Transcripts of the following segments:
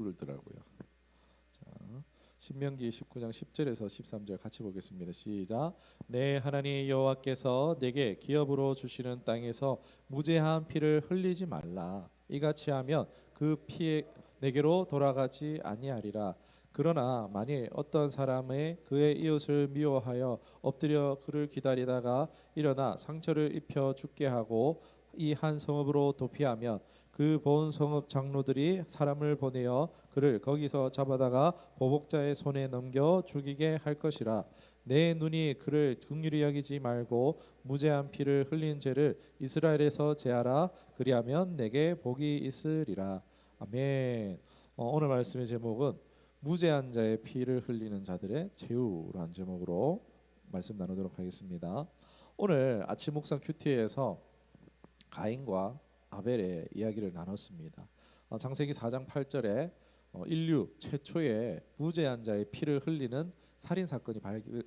그러더라고요. 자, 신명기 19장 10절에서 13절 같이 보겠습니다. 시작. 내 하나님 여호와께서 내게 기업으로 주시는 땅에서 무죄한 피를 흘리지 말라. 이같이 하면 그 피에 내게로 돌아가지 아니하리라. 그러나 만일 어떤 사람의 그의 이웃을 미워하여 엎드려 그를 기다리다가 일어나 상처를 입혀 죽게 하고 이 한 성읍으로 도피하면 그 본 성읍 장로들이 사람을 보내어 그를 거기서 잡아다가 보복자의 손에 넘겨 죽이게 할 것이라. 내 눈이 그를 긍휼히 여기지 말고 무죄한 피를 흘린 죄를 이스라엘에서 제하라. 그리하면 내게 복이 있으리라. 아멘. 오늘 말씀의 제목은 무죄한 자의 피를 흘리는 자들의 제후라는 제목으로 말씀 나누도록 하겠습니다. 오늘 아침 묵상 큐티에서 가인과 아벨의 이야기를 나눴습니다. 창세기 4장 8절에 인류 최초의 무죄한 자의 피를 흘리는 살인 사건이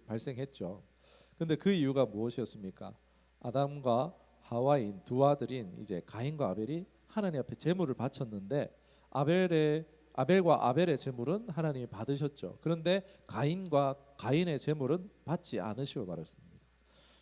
발생했죠. 그런데 그 이유가 무엇이었습니까? 아담과 하와인 두 아들인 이제 가인과 아벨이 하나님 앞에 제물을 바쳤는데 아벨과 아벨의 제물은 하나님이 받으셨죠. 그런데 가인과 가인의 제물은 받지 않으시고 말았습니다.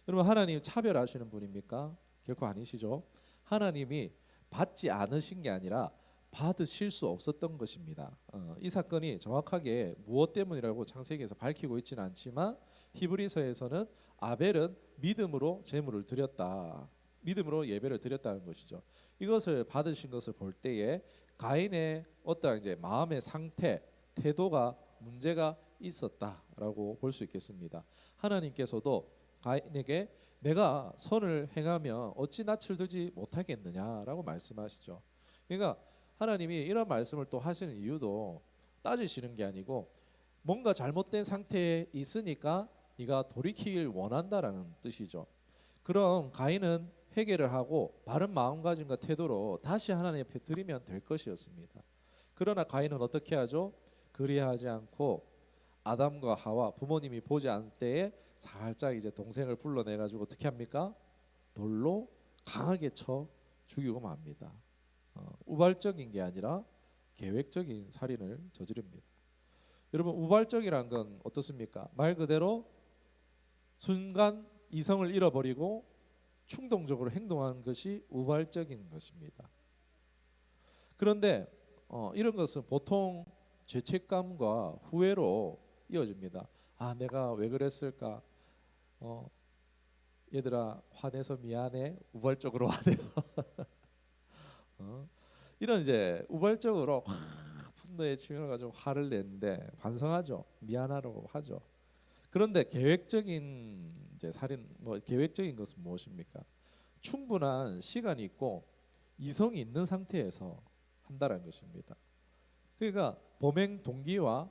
여러분, 하나님 차별하시는 분입니까? 결코 아니시죠. 하나님이 받지 않으신 게 아니라 받으실 수 없었던 것입니다. 이 사건이 정확하게 무엇 때문이라고 창세기에서 밝히고 있지는 않지만 히브리서에서는 아벨은 믿음으로 제물을 드렸다, 믿음으로 예배를 드렸다는 것이죠. 이것을 받으신 것을 볼 때에 가인의 어떤 이제 마음의 상태, 태도가 문제가 있었다라고 볼 수 있겠습니다. 하나님께서도 가인에게 내가 선을 행하면 어찌 낯을 들지 못하겠느냐라고 말씀하시죠. 그러니까 하나님이 이런 말씀을 또 하시는 이유도 따지시는 게 아니고 뭔가 잘못된 상태에 있으니까 네가 돌이키길 원한다라는 뜻이죠. 그럼 가인은 회개를 하고 바른 마음가짐과 태도로 다시 하나님 앞에 드리면 될 것이었습니다. 그러나 가인은 어떻게 하죠? 그리하지 않고 아담과 하와 부모님이 보지 않을 때에 살짝 이제 동생을 불러내 가지고 어떻게 합니까? 돌로 강하게 쳐 죽이고 맙니다. 우발적인 게 아니라 계획적인 살인을 저지릅니다. 여러분, 우발적이란 건 어떻습니까? 말 그대로 순간 이성을 잃어버리고 충동적으로 행동하는 것이 우발적인 것입니다. 그런데 이런 것은 보통 죄책감과 후회로 이어집니다. 아, 내가 왜 그랬을까? 얘들아, 화내서 미안해. 우발적으로 화내서 이런 이제 우발적으로 분노에 치밀어 가지고 화를 내는데 반성하죠. 미안하라고 하죠. 그런데 계획적인 이제 살인, 계획적인 것은 무엇입니까? 충분한 시간이 있고 이성이 있는 상태에서 한다는 것입니다. 그러니까 범행 동기와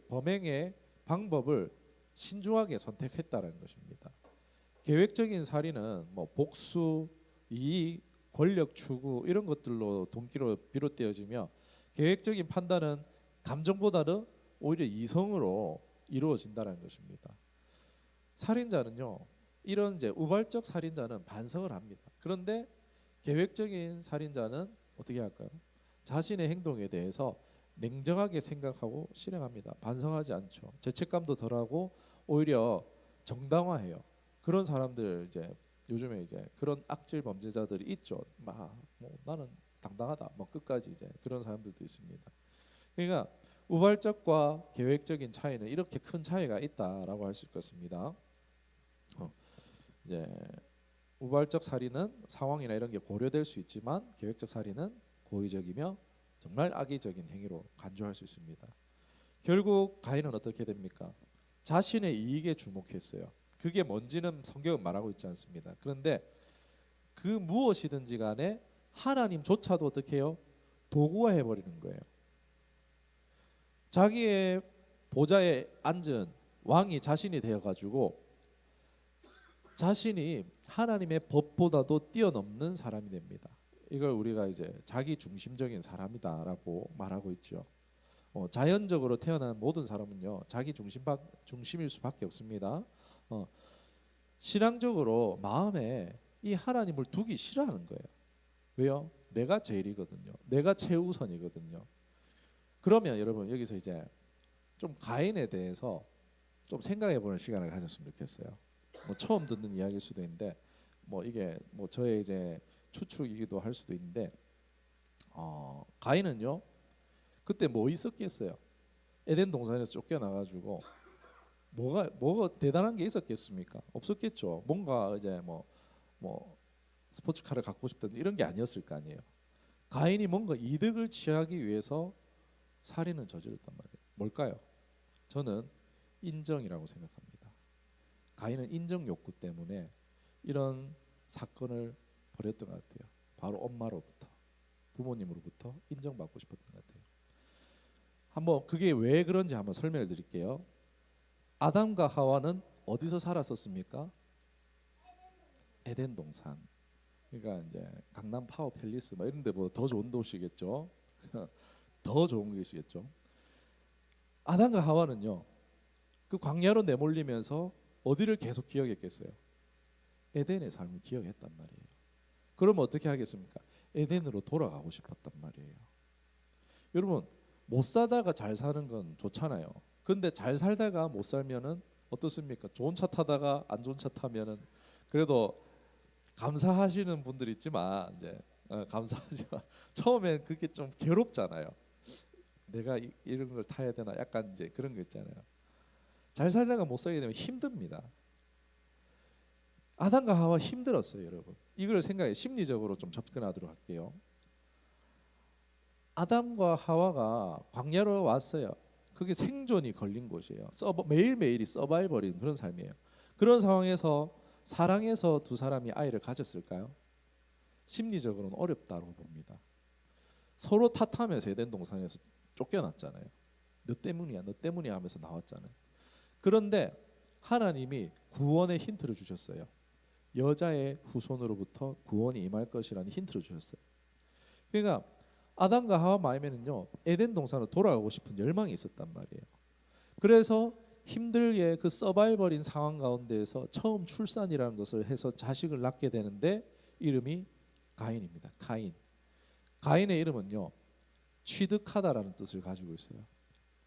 범행의 방법을 신중하게 선택했다는 것입니다. 계획적인 살인은 복수, 이익, 권력 추구 이런 것들로 동기로 비롯되어지며 계획적인 판단은 감정보다는 오히려 이성으로 이루어진다는 것입니다. 살인자는요, 이런 이제 우발적 살인자는 반성을 합니다. 그런데 계획적인 살인자는 어떻게 할까요? 자신의 행동에 대해서 냉정하게 생각하고 실행합니다. 반성하지 않죠. 죄책감도 덜하고 오히려 정당화해요. 그런 사람들 이제 요즘에 이제 그런 악질 범죄자들이 있죠. 나는 당당하다. 끝까지 이제 그런 사람들도 있습니다. 그러니까 우발적과 계획적인 차이는 이렇게 큰 차이가 있다라고 할 수 있겠습니다. 이제 우발적 살인은 상황이나 이런 게 고려될 수 있지만 계획적 살인은 고의적이며 정말 악의적인 행위로 간주할 수 있습니다. 결국 가인은 어떻게 됩니까? 자신의 이익에 주목했어요. 그게 뭔지는 성경은 말하고 있지 않습니다. 그런데 그 무엇이든지 간에 하나님조차도 어떻게 해요? 도구화해 버리는 거예요. 자기의 보좌에 앉은 왕이 자신이 되어 가지고 자신이 하나님의 법보다도 뛰어넘는 사람이 됩니다. 이걸 우리가 이제 자기 중심적인 사람이다라고 말하고 있죠. 자연적으로 태어난 모든 사람은요, 자기 중심일 수밖에 없습니다. 신앙적으로 마음에 이 하나님을 두기 싫어하는 거예요. 왜요? 내가 제일이거든요. 내가 최우선이거든요. 그러면 여러분 여기서 이제 좀 가인에 대해서 좀 생각해보는 시간을 가졌으면 좋겠어요. 뭐 처음 듣는 이야기일 수도 있는데 뭐 이게 뭐 저의 이제 추측이기도 할 수도 있는데 가인은요 그때 뭐 있었겠어요? 에덴 동산에서 쫓겨나가지고 뭐가 대단한 게 있었겠습니까? 없었겠죠. 뭔가 이제 뭐 스포츠카를 갖고 싶든지 이런 게 아니었을 거 아니에요. 가인이 뭔가 이득을 취하기 위해서 살인을 저질렀단 말이에요. 뭘까요? 저는 인정이라고 생각합니다. 가인은 인정 욕구 때문에 이런 사건을 벌였던 것 같아요. 바로 엄마로부터, 부모님으로부터 인정받고 싶었던 것 같아요. 한번 그게 왜 그런지 한번 설명을 드릴게요. 아담과 하와는 어디서 살았었습니까? 에덴 동산. 그러니까 이제 강남 파워 팰리스 막 이런 데보다 더 좋은 도시겠죠. 더 좋은 곳이겠죠. 아담과 하와는요. 그 광야로 내몰리면서 어디를 계속 기억했겠어요? 에덴의 삶을 기억했단 말이에요. 그러면 어떻게 하겠습니까? 에덴으로 돌아가고 싶었단 말이에요. 여러분 못 사다가 잘 사는 건 좋잖아요. 근데 잘 살다가 못 살면은 어떻습니까? 좋은 차 타다가 안 좋은 차 타면은 그래도 감사하시는 분들 있지만 이제 감사하지만 처음엔 그게 좀 괴롭잖아요. 내가 이런 걸 타야 되나 약간 이제 그런 거 있잖아요. 잘 살다가 못 살게 되면 힘듭니다. 아담과 하와 힘들었어요, 여러분. 이걸 생각해 심리적으로 좀 접근하도록 할게요. 아담과 하와가 광야로 왔어요. 그게 생존이 걸린 곳이에요. 매일매일이 서바이벌인 그런 삶이에요. 그런 상황에서 사랑해서 두 사람이 아이를 가졌을까요? 심리적으로는 어렵다고 봅니다. 서로 탓하면서 에덴 동산에서 쫓겨났잖아요. 너 때문이야, 너 때문이야 하면서 나왔잖아요. 그런데 하나님이 구원의 힌트를 주셨어요. 여자의 후손으로부터 구원이 임할 것이라는 힌트를 주셨어요. 그러니까 아담과 하와 마음에는요 에덴 동산으로 돌아가고 싶은 열망이 있었단 말이에요. 그래서 힘들게 그 서바이벌인 상황 가운데에서 처음 출산이라는 것을 해서 자식을 낳게 되는데 이름이 가인입니다. 가인. 가인의 이름은요 취득하다라는 뜻을 가지고 있어요.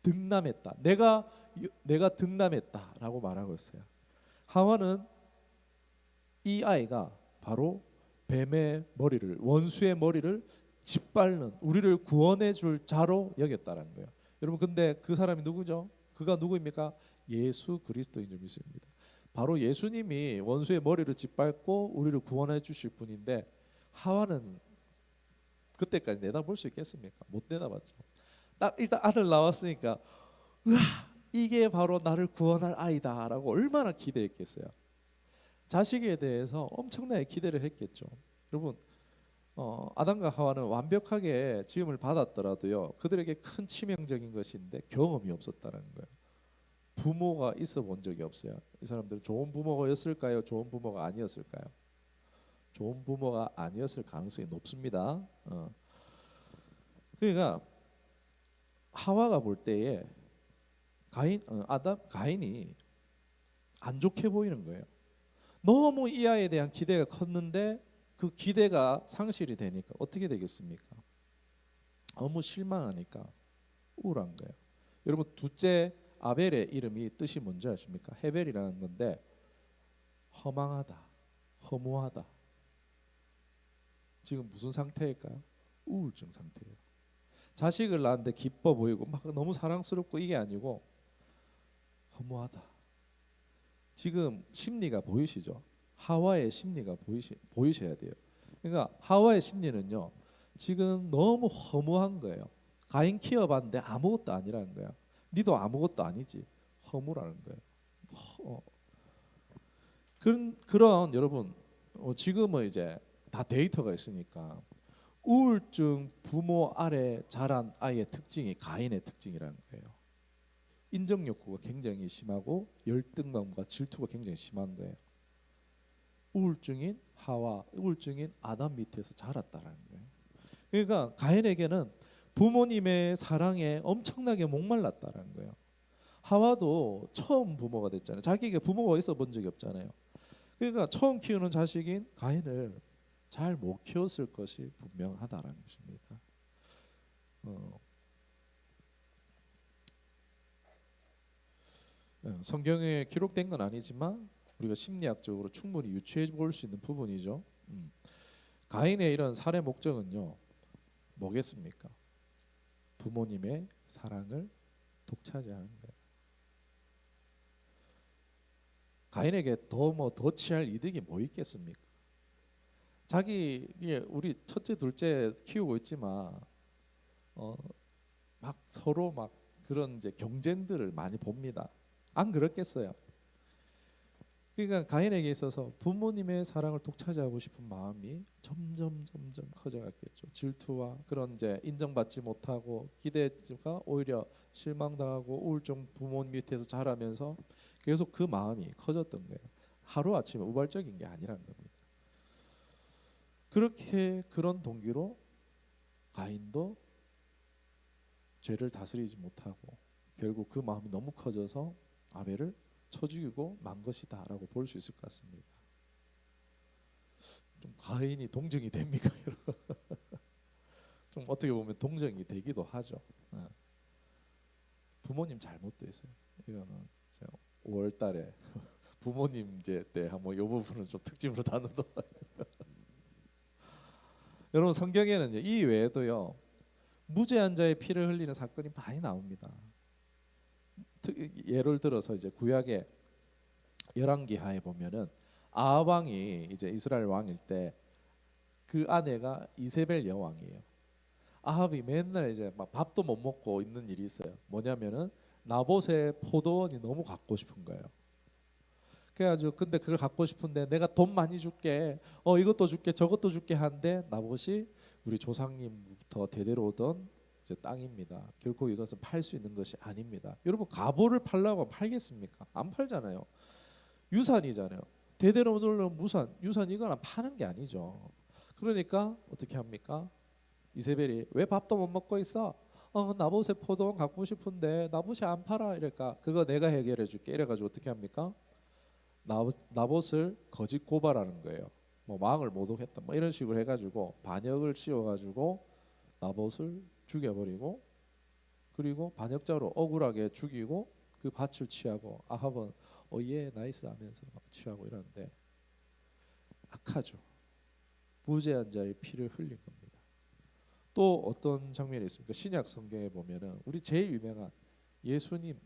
득남했다. 내가 득남했다라고 말하고 있어요. 하와는 이 아이가 바로 뱀의 머리를 원수의 머리를 짓밟는 우리를 구원해 줄 자로 여겼다라는 거예요. 여러분 근데 그 사람이 누구죠? 그가 누구입니까? 예수 그리스도인 줄 믿습니다. 바로 예수님이 원수의 머리를 짓밟고 우리를 구원해 주실 분인데 하와는 그때까지 내다볼 수 있겠습니까? 못 내다봤죠. 딱 일단 아들 나왔으니까 우와 이게 바로 나를 구원할 아이다라고 얼마나 기대했겠어요. 자식에 대해서 엄청나게 기대를 했겠죠. 여러분 아담과 하와는 완벽하게 지음을 받았더라도요 그들에게 큰 치명적인 것인데 경험이 없었다는 거예요. 부모가 있어 본 적이 없어요. 이 사람들은 좋은 부모였을까요? 좋은 부모가 아니었을까요? 좋은 부모가 아니었을 가능성이 높습니다. 그러니까 하와가 볼 때에 가인이 안 좋게 보이는 거예요. 너무 이 아이에 대한 기대가 컸는데 그 기대가 상실이 되니까 어떻게 되겠습니까? 너무 실망하니까 우울한 거예요. 여러분 둘째 아벨의 이름이 뜻이 뭔지 아십니까? 헤벨이라는 건데 허망하다, 허무하다. 지금 무슨 상태일까요? 우울증 상태예요. 자식을 낳았는데 기뻐 보이고 막 너무 사랑스럽고 이게 아니고 허무하다. 지금 심리가 보이시죠? 하와의 심리가 보이셔야 돼요. 그러니까 하와의 심리는요. 지금 너무 허무한 거예요. 가인 키워봤는데 아무것도 아니라는 거야. 니도 아무것도 아니지. 허무라는 거예요. 그런 여러분 지금은 이제 다 데이터가 있으니까 우울증 부모 아래 자란 아이의 특징이 가인의 특징이라는 거예요. 인정 욕구가 굉장히 심하고 열등감과 질투가 굉장히 심한 거예요. 우울증인 하와, 우울증인 아담 밑에서 자랐다라는 거예요. 그러니까 가인에게는 부모님의 사랑에 엄청나게 목말랐다라는 거예요. 하와도 처음 부모가 됐잖아요. 자기에게 부모가 있어 본 적이 없잖아요. 그러니까 처음 키우는 자식인 가인을 잘 못 키웠을 것이 분명하다라는 것입니다. 성경에 기록된 건 아니지만 우리가 심리학적으로 충분히 유추해 볼 수 있는 부분이죠. 가인의 이런 살해 목적은요, 뭐겠습니까? 부모님의 사랑을 독차지하는 거예요. 가인에게 더 취할 이득이 뭐 있겠습니까? 자기 우리 첫째 둘째 키우고 있지만 막 서로 막 그런 이제 경쟁들을 많이 봅니다. 안 그렇겠어요? 그러니까 가인에게 있어서 부모님의 사랑을 독차지하고 싶은 마음이 점점 커져갔겠죠. 질투와 그런 이제 인정받지 못하고 기대가 오히려 실망당하고 우울증 부모님 밑에서 자라면서 계속 그 마음이 커졌던 거예요. 하루 아침에 우발적인 게 아니란 겁니다. 그렇게 그런 동기로 가인도 죄를 다스리지 못하고 결국 그 마음이 너무 커져서 아벨을 쳐 죽이고 만 것이다라고 볼 수 있을 것 같습니다. 좀 가인이 동정이 됩니까, 여러분? 좀 어떻게 보면 동정이 되기도 하죠. 부모님 잘못도 있어요. 이거는 5월달에 부모님 이제 때 한번 이 부분은 좀 특집으로 다루도록. 여러분 성경에는요, 이 외에도요 무죄한 자의 피를 흘리는 사건이 많이 나옵니다. 예를 들어서 이제 구약의 열왕기하에 보면은 아합 왕이 이제 이스라엘 왕일 때 그 아내가 이세벨 여왕이에요. 아합이 맨날 이제 막 밥도 못 먹고 있는 일이 있어요. 뭐냐면은 나봇의 포도원이 너무 갖고 싶은 거예요. 그래가지고 근데 그걸 갖고 싶은데 내가 돈 많이 줄게, 이것도 줄게 저것도 줄게 하는데 나봇이 우리 조상님부터 대대로 오던 이제 땅입니다. 결코 이것은 팔 수 있는 것이 아닙니다. 여러분 가보를 팔라고 팔겠습니까? 안 팔잖아요. 유산이잖아요. 대대로 오는 유산 이거는 파는 게 아니죠. 그러니까 어떻게 합니까? 이세벨이 왜 밥도 못 먹고 있어? 나봇의 포도원 갖고 싶은데 나봇이 안 팔아. 이럴까? 그거 내가 해결해 줄게. 이래가지고 어떻게 합니까? 나봇을 거짓 고발하는 거예요. 뭐 망을 모독했다 뭐 이런 식으로 해가지고 반역을 씌워가지고 나봇을 죽여버리고 그리고 반역자로 억울하게 죽이고 그 밭을 취하고 아합은 예 나이스 하면서 막 취하고 이러는데 악하죠. 무죄한 자의 피를 흘린 겁니다. 또 어떤 장면이 있습니까? 신약 성경에 보면은 우리 제일 유명한 예수님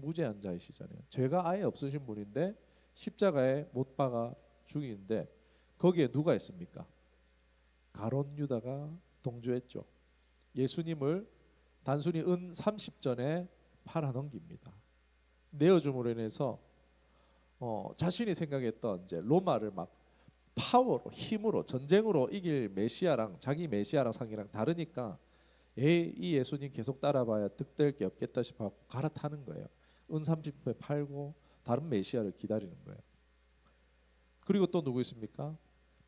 무죄한 자이시잖아요. 죄가 아예 없으신 분인데 십자가에 못 박아 죽이는데 거기에 누가 있습니까? 가룟 유다가 동조했죠. 예수님을 단순히 은 30전에 팔아 넘깁니다. 내어줌으로 인해서 자신이 생각했던 이제 로마를 막 파워로 힘으로 전쟁으로 이길 메시아랑 자기 메시아랑 상이랑 다르니까 이 예수님 계속 따라봐야 득될 게 없겠다 싶어 갈아타는 거예요. 은 30회 팔고 다른 메시아를 기다리는 거예요. 그리고 또 누구 있습니까?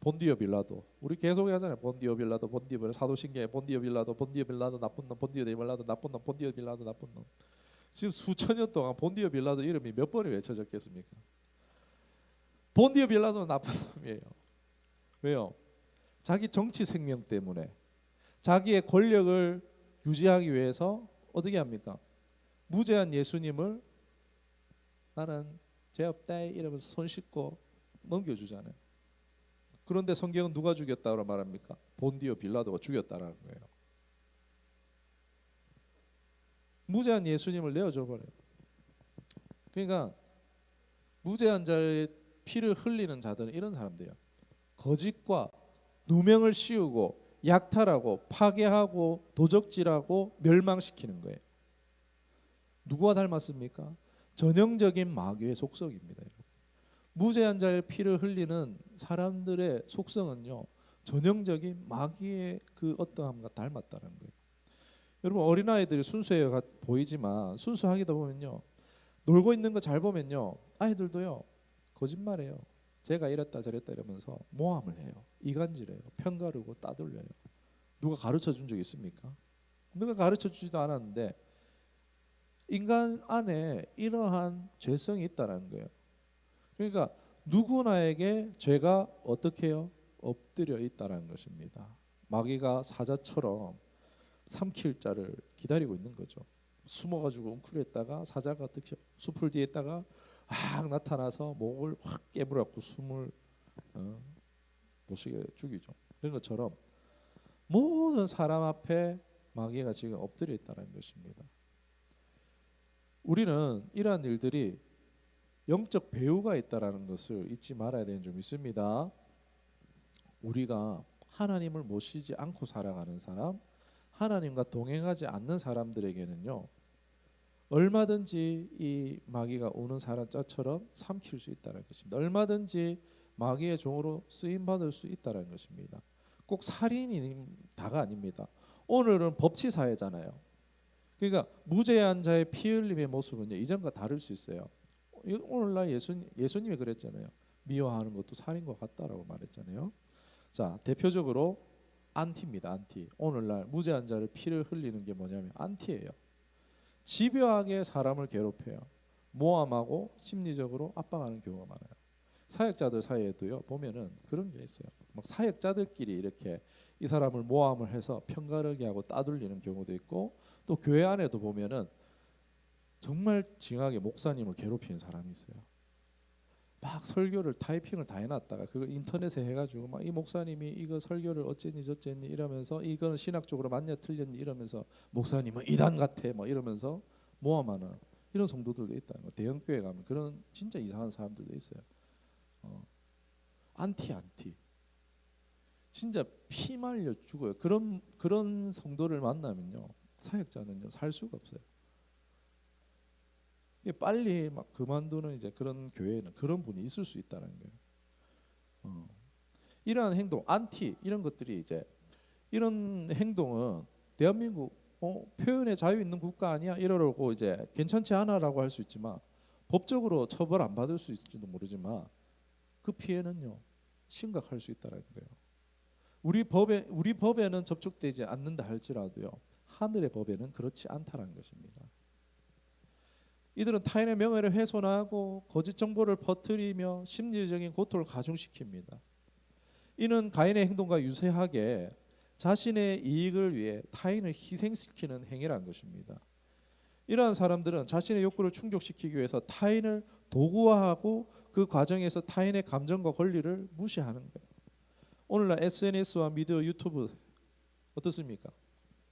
본디오 빌라도. 우리 계속 하잖아요. 본디오 빌라도 사도신경에 본디오 빌라도 나쁜 놈, 본디오 빌라도 나쁜 놈, 본디오 빌라도 나쁜 놈. 지금 수천 년 동안 본디오 빌라도 이름이 몇 번이 외쳐졌겠습니까? 본디오 빌라도는 나쁜 놈이에요. 왜요? 자기 정치 생명 때문에 자기의 권력을 유지하기 위해서 어떻게 합니까? 무죄한 예수님을 나는 죄 없다 이러면서 손 씻고 넘겨주잖아요. 그런데 성경은 누가 죽였다고 말합니까? 본디오 빌라도가 죽였다라는 거예요. 무죄한 예수님을 내어줘 버려요. 그러니까 무죄한 자의 피를 흘리는 자들은 이런 사람들이에요. 거짓과 누명을 씌우고 약탈하고 파괴하고 도적질하고 멸망시키는 거예요. 누구와 닮았습니까? 전형적인 마귀의 속성입니다. 무죄한 자의 피를 흘리는 사람들의 속성은요, 전형적인 마귀의 그 어떠함과 닮았다는 거예요. 여러분 어린아이들이 순수해 보이지만 순수하기도 보면요, 놀고 있는 거 잘 보면요, 아이들도요 거짓말해요. 제가 이랬다 저랬다 이러면서 모함을 해요. 이간질해요. 편가르고 따돌려요. 누가 가르쳐 준 적 있습니까? 누가 가르쳐 주지도 않았는데 인간 안에 이러한 죄성이 있다는 거예요. 그러니까 누구나에게 죄가 어떻게 해요? 엎드려 있다는 것입니다. 마귀가 사자처럼 삼킬 자를 기다리고 있는 거죠. 숨어가지고 웅크렸다가 사자가 어떻게 수풀 뒤에 있다가 확 나타나서 목을 확 깨물었고 숨을 못 쉬게 죽이죠. 그런 것처럼 모든 사람 앞에 마귀가 지금 엎드려 있다는 것입니다. 우리는 이러한 일들이 영적 배후가 있다라는 것을 잊지 말아야 되는 점 있습니다. 우리가 하나님을 모시지 않고 살아가는 사람, 하나님과 동행하지 않는 사람들에게는요, 얼마든지 이 마귀가 오는 사람처럼 삼킬 수 있다는 것입니다. 얼마든지 마귀의 종으로 쓰임 받을 수 있다는 것입니다. 꼭 살인이 다가 아닙니다. 오늘은 법치 사회잖아요. 그러니까 무죄한 자의 피 흘림의 모습은요, 이전과 다를 수 있어요. 오늘날 예수님이 그랬잖아요. 미워하는 것도 살인과 같다라고 말했잖아요. 자, 대표적으로 안티입니다. 안티. 오늘날 무죄한 자를 피를 흘리는 게 뭐냐면 안티예요. 집요하게 사람을 괴롭혀요. 모함하고 심리적으로 압박하는 경우가 많아요. 사역자들 사이에도요, 보면은 그런 게 있어요. 막 사역자들끼리 이렇게 이 사람을 모함을 해서 편가르게 하고 따돌리는 경우도 있고, 또 교회 안에도 보면은 정말 징하게 목사님을 괴롭히는 사람이 있어요. 막 설교를 타이핑을 다 해놨다가 그걸 인터넷에 해가지고 막 이 목사님이 이거 설교를 어쨌니 저쨌니 이러면서 이거는 신학적으로 맞냐 틀렸니 이러면서 목사님은 이단 같아 뭐 이러면서 모함하는 이런 성도들도 있다는 거. 대형교회 가면 그런 진짜 이상한 사람들도 있어요. 안티 진짜 피 말려 죽어요. 그런 성도를 만나면요, 사역자는요 살 수가 없어요. 빨리 막 그만두는 이제 그런 교회에는 그런 분이 있을 수 있다는 거예요. 이러한 행동, 안티 이런 것들이 이제 이런 행동은 대한민국 표현의 자유 있는 국가 아니야 이러고 이제 괜찮지 않아라고 할 수 있지만 법적으로 처벌 안 받을 수 있을지도 모르지만 그 피해는요 심각할 수 있다는 거예요. 우리 법에는 접촉되지 않는다 할지라도요 하늘의 법에는 그렇지 않다는 것입니다. 이들은 타인의 명예를 훼손하고 거짓 정보를 퍼뜨리며 심리적인 고통을 가중시킵니다. 이는 가인의 행동과 유사하게 자신의 이익을 위해 타인을 희생시키는 행위라는 것입니다. 이러한 사람들은 자신의 욕구를 충족시키기 위해서 타인을 도구화하고 그 과정에서 타인의 감정과 권리를 무시하는 거예요. 오늘날 SNS와 미디어 유튜브 어떻습니까?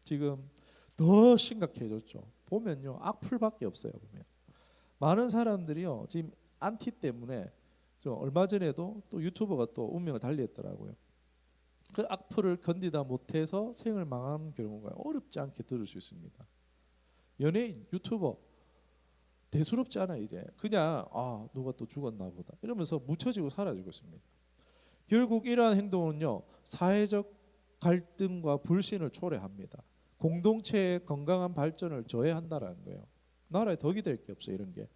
지금 더 심각해졌죠. 보면요 악플밖에 없어요. 보면 많은 사람들이요 지금 안티 때문에 저 얼마 전에도 또 유튜버가 또 운명을 달리했더라고요. 그 악플을 견디다 못해서 생을 망한 경우가 어렵지 않게 들을 수 있습니다. 연예인, 유튜버 대수롭지 않아요. 이제 그냥 누가 또 죽었나 보다 이러면서 묻혀지고 사라지고 있습니다. 결국 이러한 행동은요 사회적 갈등과 불신을 초래합니다. 공동체의 건강한 발전을 저해한다라는 거예요. 나라에 덕이 될 게 없어요. 이런 게.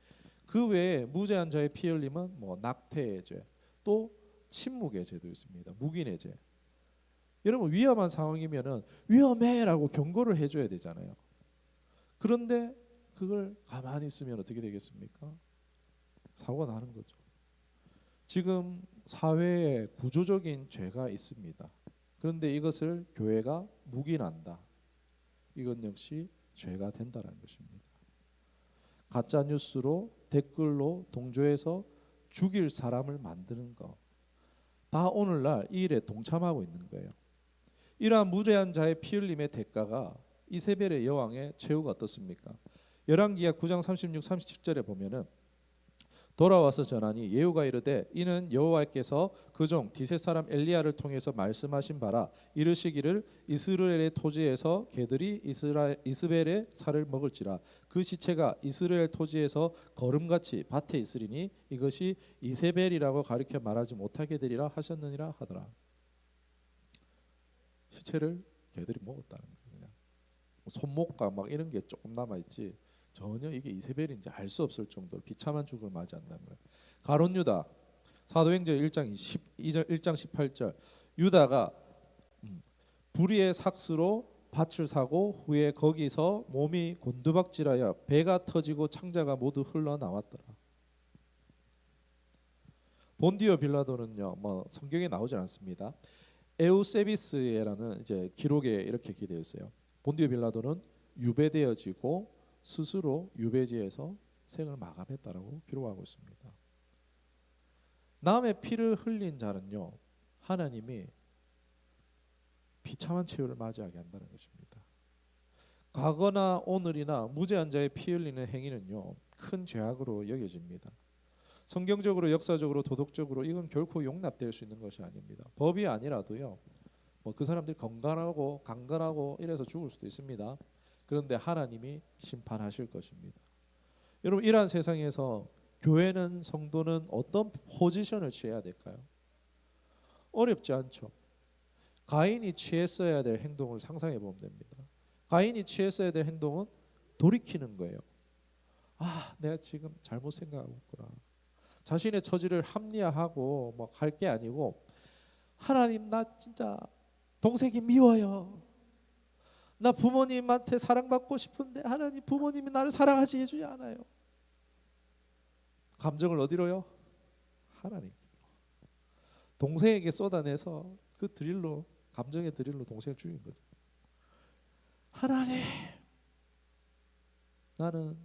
그 외에 무죄한 자의 피 흘림은 뭐 낙태의 죄, 또 침묵의 죄도 있습니다. 묵인의 죄. 여러분 위험한 상황이면은 위험해라고 경고를 해줘야 되잖아요. 그런데 그걸 가만히 있으면 어떻게 되겠습니까? 사고가 나는 거죠. 지금 사회에 구조적인 죄가 있습니다. 그런데 이것을 교회가 묵인한다. 이건 역시 죄가 된다는 것입니다. 가짜 뉴스로 댓글로 동조해서 죽일 사람을 만드는 거, 다 오늘날 이 일에 동참하고 있는 거예요. 이러한 무죄한 자의 피 흘림의 대가가 이세벨의 여왕의 최후가 어떻습니까? 열왕기하 9장 36, 37절에 보면은 돌아와서 전하니 예후가 이르되 이는 여호와께서 그 종 디셋 사람 엘리야를 통해서 말씀하신 바라 이르시기를 이스라엘의 토지에서 개들이 이스벨의 살을 먹을지라 그 시체가 이스라엘 토지에서 거름같이 밭에 있으리니 이것이 이세벨이라고 가리켜 말하지 못하게 되리라 하셨느니라 하더라. 시체를 개들이 먹었다는 거예요. 그냥 손목과 막 이런 게 조금 남아 있지 전혀 이게 이세벨인지 알 수 없을 정도로 비참한 죽음을 맞이한다는 거예요. 가룟 유다 사도행전 1장 18절 유다가 불의의 삭스로 밭을 사고 후에 거기서 몸이 곤두박질하여 배가 터지고 창자가 모두 흘러나왔더라. 본디오 빌라도는요, 뭐 성경에 나오지 않습니다. 에우세비스라는 이제 기록에 이렇게 기록되어 있어요. 본디오 빌라도는 유배되어지고 스스로 유배지에서 생을 마감했다라고 기록하고 있습니다. 남의 피를 흘린 자는요, 하나님이 비참한 최후를 맞이하게 한다는 것입니다. 과거나 오늘이나 무죄한 자의 피 흘리는 행위는요, 큰 죄악으로 여겨집니다. 성경적으로, 역사적으로, 도덕적으로 이건 결코 용납될 수 있는 것이 아닙니다. 법이 아니라도요, 뭐 그 사람들이 건강하고 강건하고 이래서 죽을 수도 있습니다. 그런데 하나님이 심판하실 것입니다. 여러분, 이러한 세상에서 교회는, 성도는 어떤 포지션을 취해야 될까요? 어렵지 않죠. 가인이 취했어야 될 행동을 상상해 보면 됩니다. 가인이 취했어야 될 행동은 돌이키는 거예요. 아, 내가 지금 잘못 생각하고 있구나. 자신의 처지를 합리화하고 뭐 할 게 아니고, 하나님, 나 진짜 동생이 미워요. 나 부모님한테 사랑받고 싶은데 하나님, 부모님이 나를 사랑하지 해주지 않아요. 감정을 어디로요? 하나님께. 동생에게 쏟아내서 그 드릴로, 감정의 드릴로 동생을 죽인 거죠. 하나님, 나는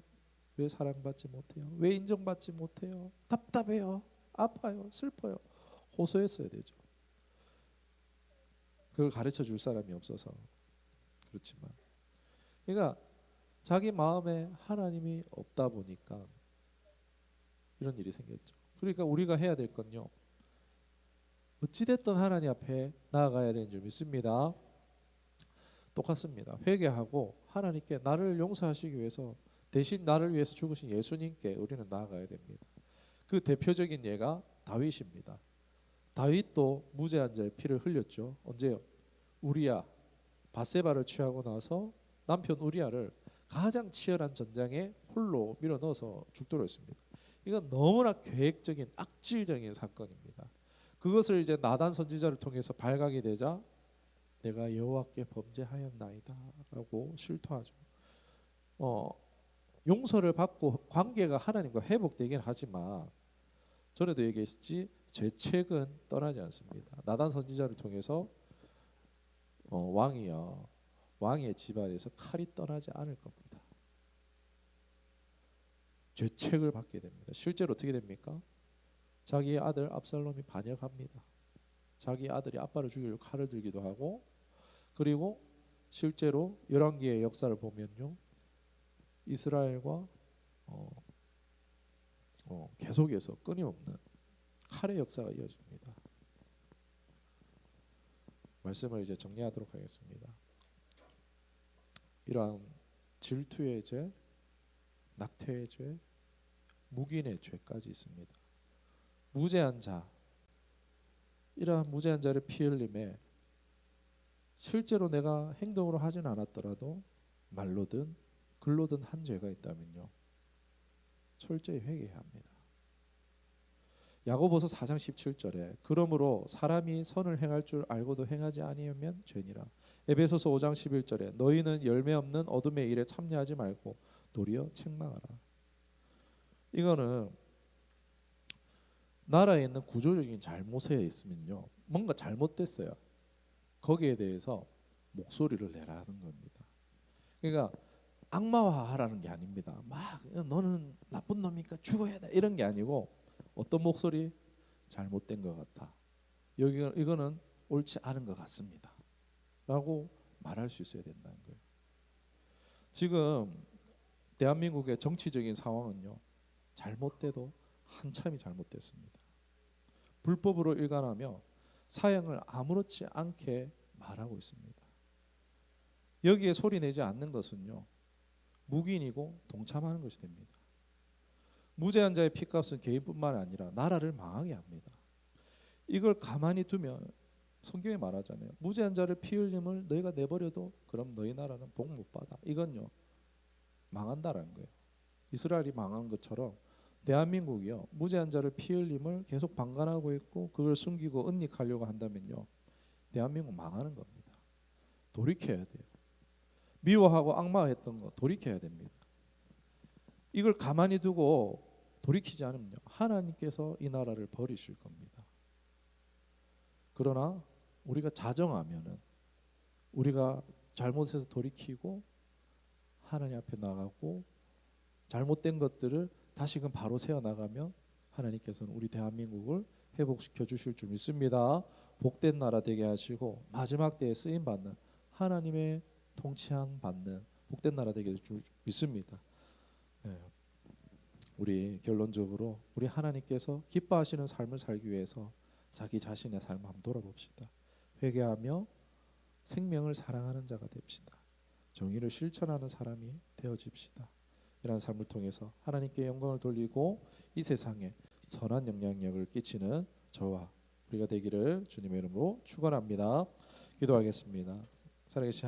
왜 사랑받지 못해요? 왜 인정받지 못해요? 답답해요. 아파요. 슬퍼요. 호소했어야 되죠. 그걸 가르쳐 줄 사람이 없어서 그렇지만, 그러니까 자기 마음에 하나님이 없다 보니까 이런 일이 생겼죠. 그러니까 우리가 해야 될 건요, 어찌됐든 하나님 앞에 나아가야 되는 줄 믿습니다. 똑같습니다. 회개하고 하나님께 나를 용서하시기 위해서, 대신 나를 위해서 죽으신 예수님께 우리는 나아가야 됩니다. 그 대표적인 예가 다윗입니다. 다윗도 무죄한 자의 피를 흘렸죠. 언제요? 우리야, 밧세바를 취하고 나서 남편 우리야를 가장 치열한 전장에 홀로 밀어넣어서 죽도록 했습니다. 이건 너무나 계획적인 악질적인 사건입니다. 그것을 이제 나단 선지자를 통해서 발각이 되자, 내가 여호와께 범죄하였나이다라고 실토하죠. 용서를 받고 관계가 하나님과 회복되긴 하지만, 전에도 얘기했지, 죄책은 떠나지 않습니다. 나단 선지자를 통해서 왕의 집안에서 칼이 떠나지 않을 겁니다. 죄책을 받게 됩니다. 실제로 어떻게 됩니까? 자기의 아들 압살롬이 반역합니다. 자기 아들이 아빠를 죽이려고 칼을 들기도 하고, 그리고 실제로 열왕기의 역사를 보면요, 이스라엘과 계속해서 끊임없는 칼의 역사가 이어집니다. 말씀을 이제 정리하도록 하겠습니다. 이러한 질투의 죄, 낙태의 죄, 묵인의 죄까지 있습니다. 무죄한 자, 이러한 무죄한 자를 피 흘림에 실제로 내가 행동으로 하진 않았더라도 말로든 글로든 한 죄가 있다면요, 철저히 회개해야 합니다. 야고보서 4장 17절에 그러므로 사람이 선을 행할 줄 알고도 행하지 아니하면 죄니라. 에베소서 5장 11절에 너희는 열매 없는 어둠의 일에 참여하지 말고 도리어 책망하라. 이거는 나라에 있는 구조적인 잘못에 있으면요, 뭔가 잘못됐어요. 거기에 대해서 목소리를 내라는 겁니다. 그러니까 악마화하라는 게 아닙니다. 막 너는 나쁜 놈이니까 죽어야 돼 이런 게 아니고, 어떤 목소리? 잘못된 것 같아. 이거는 옳지 않은 것 같습니다. 라고 말할 수 있어야 된다는 거예요. 지금 대한민국의 정치적인 상황은요, 잘못돼도 한참이 잘못됐습니다. 불법으로 일관하며 사형을 아무렇지 않게 말하고 있습니다. 여기에 소리 내지 않는 것은요, 묵인이고 동참하는 것이 됩니다. 무죄한 자의 피값은 개인뿐만 아니라 나라를 망하게 합니다. 이걸 가만히 두면 성경에 말하잖아요. 무죄한 자를 피 흘림을 너희가 내버려도 그럼 너희 나라는 복 못 받아. 이건요, 망한다라는 거예요. 이스라엘이 망한 것처럼 대한민국이요, 무죄한 자를 피 흘림을 계속 방관하고 있고 그걸 숨기고 은닉하려고 한다면요, 대한민국 망하는 겁니다. 돌이켜야 돼요. 미워하고 악마했던 거 돌이켜야 됩니다. 이걸 가만히 두고 돌이키지 않으면요, 하나님께서 이 나라를 버리실 겁니다. 그러나 우리가 자정하면은, 우리가 잘못해서 돌이키고 하나님 앞에 나가고 잘못된 것들을 다시금 바로 세워 나가면 하나님께서는 우리 대한민국을 회복시켜 주실 줄 믿습니다. 복된 나라 되게 하시고 마지막 때에 쓰임 받는 하나님의 통치함 받는 복된 나라 되게 줄 믿습니다. 예. 우리 결론적으로 우리 하나님께서 기뻐하시는 삶을 살기 위해서 자기 자신의 삶을 한번 돌아봅시다. 회개하며 생명을 사랑하는 자가 됩시다. 정의를 실천하는 사람이 되어집시다. 이러한 삶을 통해서 하나님께 영광을 돌리고 이 세상에 선한 영향력을 끼치는 저와 우리가 되기를 주님의 이름으로 축원합니다. 기도하겠습니다. 살아계신